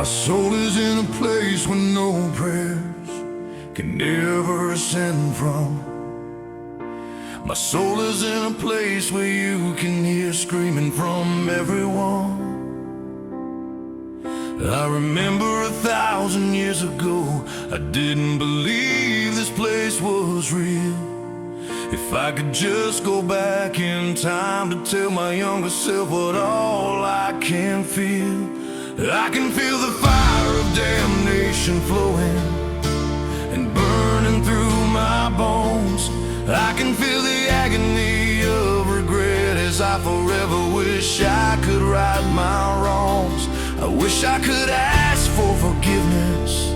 My soul is in a place where no prayers can ever ascend from. My soul is in a place where you can hear screaming from everyone. I remember 1,000 years ago, I didn't believe this place was real. If I could just go back in time to tell my younger self what all I can feel. I can feel the fire of damnation flowing and burning through my bones. I can feel the agony of regret as I forever wish I could right my wrongs. I wish I could ask for forgiveness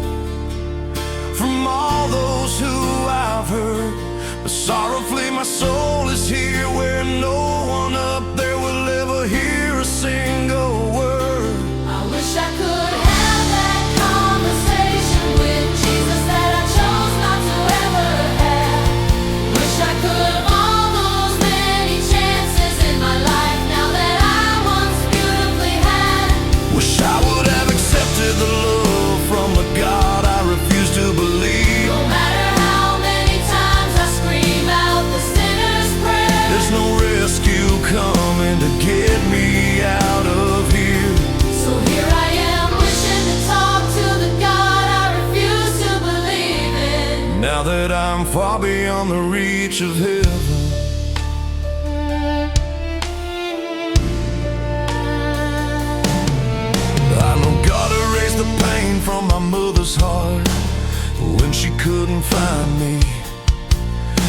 from all those who I've hurt, but sorrowfully my soul is here where no one up there will ever hear a single word. I wish I could have that conversation with Jesus that I chose not to ever have. Wish I could have all those many chances in my life now that I once beautifully had. Wish I would have accepted the love from a God I refuse to believe. No matter how many times I scream out the sinner's prayer, There's no rescue coming to get me out of here. so here I am wishing to talk to the God I refuse to believe in. Now that I'm far beyond the reach of heaven, I know God erased the pain from my mother's heart when she couldn't find me.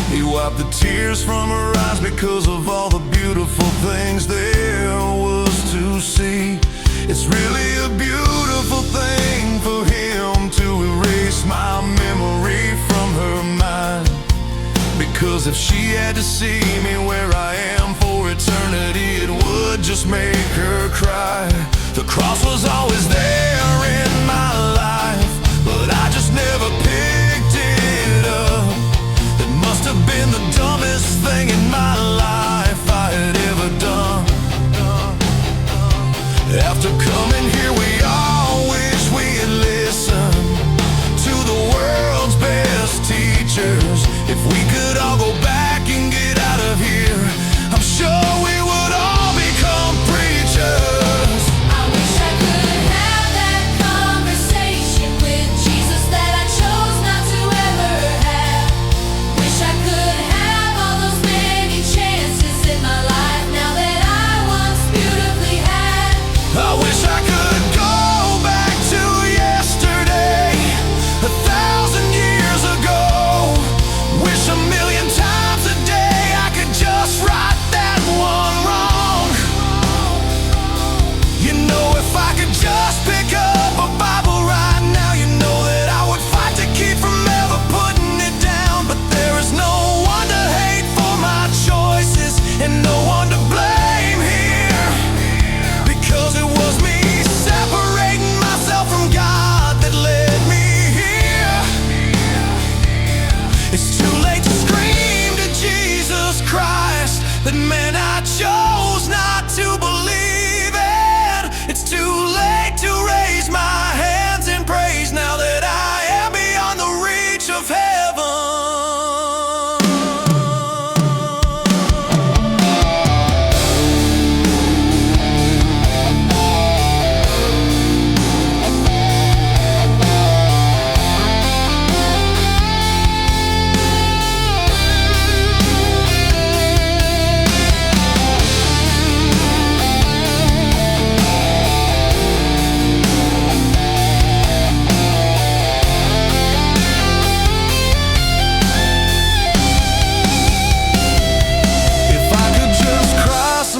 He wiped the tears from her eyes because of all the beautiful things there was to see. It's really a beautiful thing for Him to erase my memory from her mind. Because if she had to see me where I am for eternity, it would just make her cry. The cross was always there in my life, but I just never picked it up. It must have been the dumbest thing in my life I had ever done. After coming here, we all wish we had listened to the world's best teachers. If we could all go back and get out of here, I'm sure we would all become preachers. I wish I could have that conversation with Jesus that I chose not to ever have. Wish I could have all those many chances in my life now that I once beautifully had. I wish I could go back to yesterday, 1,000 years ago. Wish a million times a day I could just right that one wrong. You know, if I could just pick up a Bible right now, you know that I would fight to keep from ever putting it down. But there is no one to hate for my choices and no one to blame here, because it was me separating myself from God that led me here. It's too late to scream to Jesus Christ that man I chose not to believe in. It's too late to raise my hands in praise now that I am beyond the reach of heaven.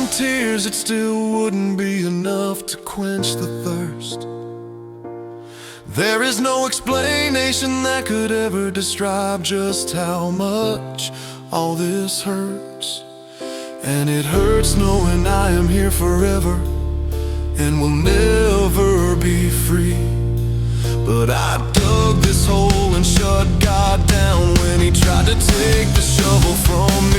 Tears, it still wouldn't be enough to quench the thirst. There is no explanation that could ever describe just how much all this hurts. And it hurts knowing I am here forever and will never be free. But I dug this hole and shut God down when He tried to take the shovel from me.